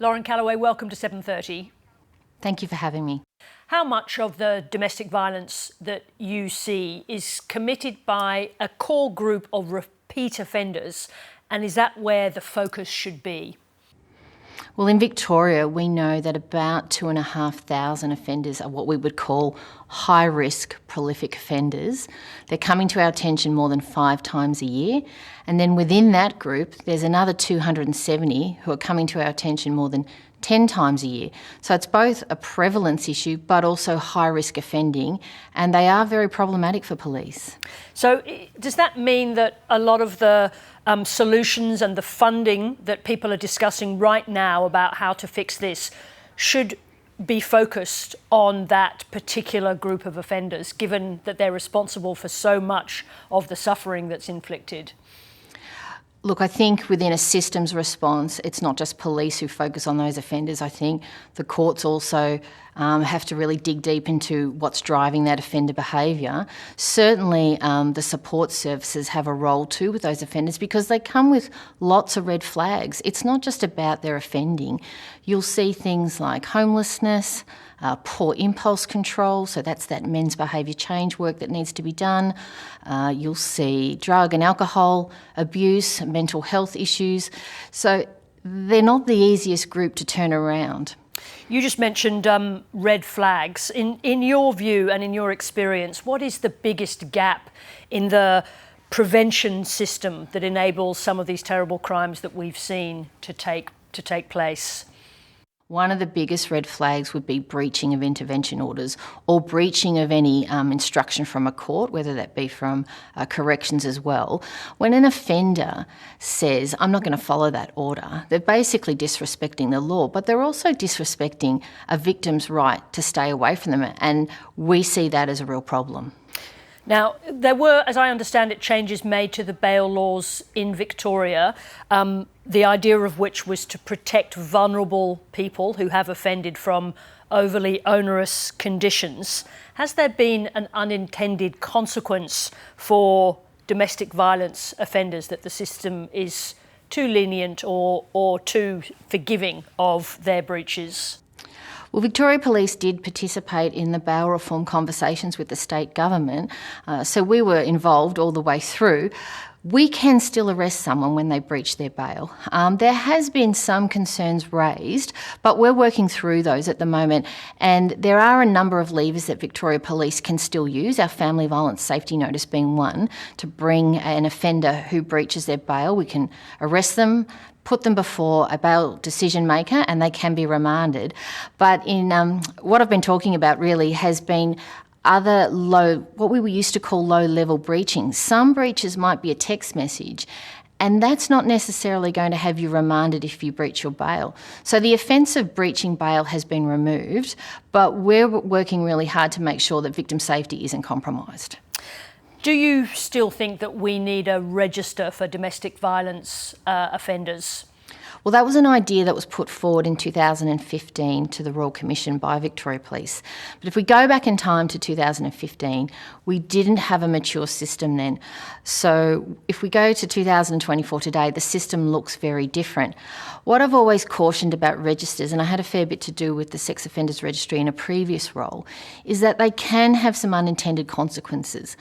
Lauren Callaway, welcome to 7:30. Thank you for having me. How much of the domestic violence that you see is committed by a core group of repeat offenders, and is that where the focus should be? Well, in Victoria, we know that about 2,500 offenders are what we would call high-risk prolific offenders. They're coming to our attention more than 5 times a year. And then within that group, there's another 270 who are coming to our attention more than 10 times a year. So it's both a prevalence issue but also high-risk offending, and they are very problematic for police. So does that mean that a lot of the solutions and the funding that people are discussing right now about how to fix this should be focused on that particular group of offenders, given that they're responsible for so much of the suffering that's inflicted? Look, I think within a systems response, it's not just police who focus on those offenders. I think the courts also have to really dig deep into what's driving that offender behaviour. Certainly, the support services have a role too with those offenders because they come with lots of red flags. It's not just about their offending. You'll see things like homelessness, poor impulse control, so that's that men's behaviour change work that needs to be done. You'll see drug and alcohol abuse, mental health issues. So they're not the easiest group to turn around. You just mentioned red flags. In your view and in your experience, what is the biggest gap in the prevention system that enables some of these terrible crimes that we've seen to take place? One of the biggest red flags would be breaching of intervention orders or breaching of any instruction from a court, whether that be from corrections as well. When an offender says, I'm not going to follow that order, they're basically disrespecting the law, but they're also disrespecting a victim's right to stay away from them, and we see that as a real problem. Now, there were, as I understand it, changes made to the bail laws in Victoria, the idea of which was to protect vulnerable people who have offended from overly onerous conditions. Has there been an unintended consequence for domestic violence offenders, that the system is too lenient or too forgiving of their breaches? Well, Victoria Police did participate in the bail reform conversations with the state government, so we were involved all the way through. We can still arrest someone when they breach their bail. There has been some concerns raised, but we're working through those at the moment, and there are a number of levers that Victoria Police can still use, our family violence safety notice being one, to bring an offender who breaches their bail. We can arrest them, put them before a bail decision maker, and they can be remanded. But in what I've been talking about really has been other what we used to call low-level breaching. Some breaches might be a text message, and that's not necessarily going to have you remanded if you breach your bail. So the offence of breaching bail has been removed, but we're working really hard to make sure that victim safety isn't compromised. Do you still think that we need a register for domestic violence offenders? Well, that was an idea that was put forward in 2015 to the Royal Commission by Victoria Police. But if we go back in time to 2015, we didn't have a mature system then. So if we go to 2024 today, the system looks very different. What I've always cautioned about registers, and I had a fair bit to do with the Sex Offenders Registry in a previous role, is that they can have some unintended consequences.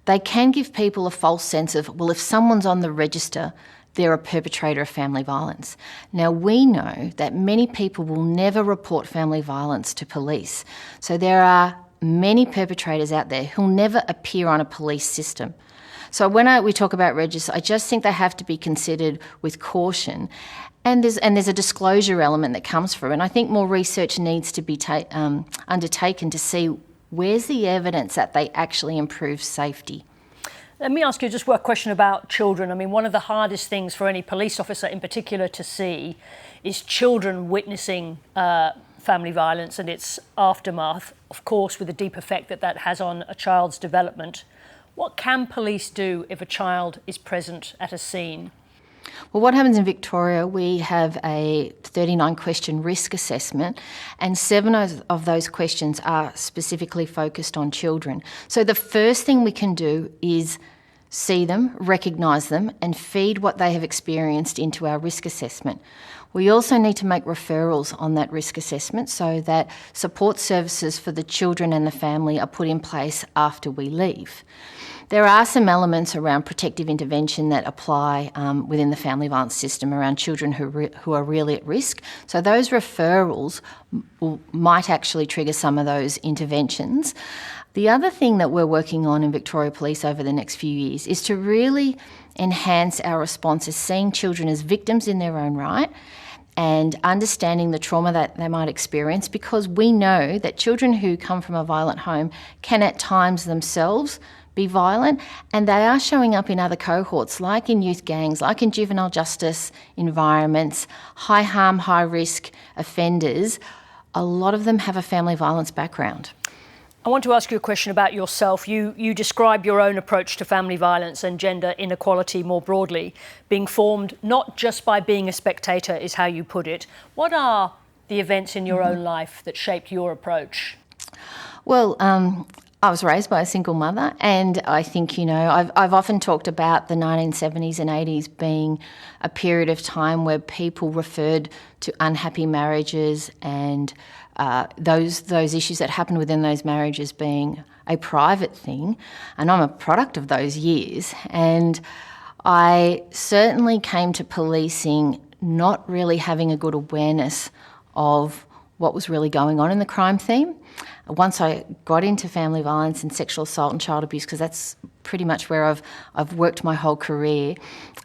They can give people a false sense of, well, if someone's on the register, they're a perpetrator of family violence. Now, we know that many people will never report family violence to police. So there are many perpetrators out there who'll never appear on a police system. So when we talk about registers, I just think they have to be considered with caution. And there's a disclosure element that comes through. And I think more research needs to be undertaken to see where's the evidence that they actually improve safety. Let me ask you just a question about children. I mean, one of the hardest things for any police officer in particular to see is children witnessing family violence and its aftermath, of course, with the deep effect that that has on a child's development. What can police do if a child is present at a scene? Well, what happens in Victoria, we have a 39-question risk assessment, and 7 of those questions are specifically focused on children. So the first thing we can do is see them, recognise them, and feed what they have experienced into our risk assessment. We also need to make referrals on that risk assessment so that support services for the children and the family are put in place after we leave. There are some elements around protective intervention that apply within the family violence system around children who are really at risk. So those referrals might actually trigger some of those interventions. The other thing that we're working on in Victoria Police over the next few years is to really enhance our responses, seeing children as victims in their own right and understanding the trauma that they might experience, because we know that children who come from a violent home can at times themselves be violent, and they are showing up in other cohorts, like in youth gangs, like in juvenile justice environments, high harm, high risk offenders. A lot of them have a family violence background. I want to ask you a question about yourself. You describe your own approach to family violence and gender inequality more broadly, being formed not just by being a spectator, is how you put it. What are the events in your own life that shaped your approach? Well, I was raised by a single mother, and I think, I've often talked about the 1970s and 80s being a period of time where people referred to unhappy marriages and those issues that happened within those marriages being a private thing, and I'm a product of those years. And I certainly came to policing not really having a good awareness of what was really going on in the crime theme. Once I got into family violence and sexual assault and child abuse, because that's pretty much where I've worked my whole career,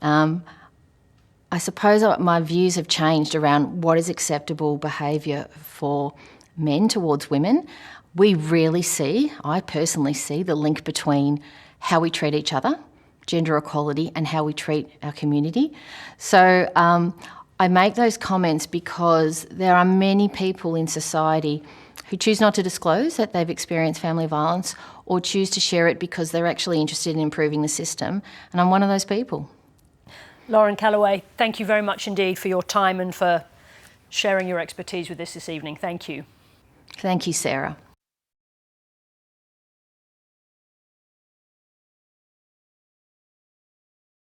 I suppose my views have changed around what is acceptable behaviour for men towards women. We really see, I personally see, the link between how we treat each other, gender equality, and how we treat our community. So I make those comments because there are many people in society who choose not to disclose that they've experienced family violence or choose to share it because they're actually interested in improving the system, and I'm one of those people. Lauren Callaway, thank you very much indeed for your time and for sharing your expertise with us this evening. Thank you. Thank you, Sarah.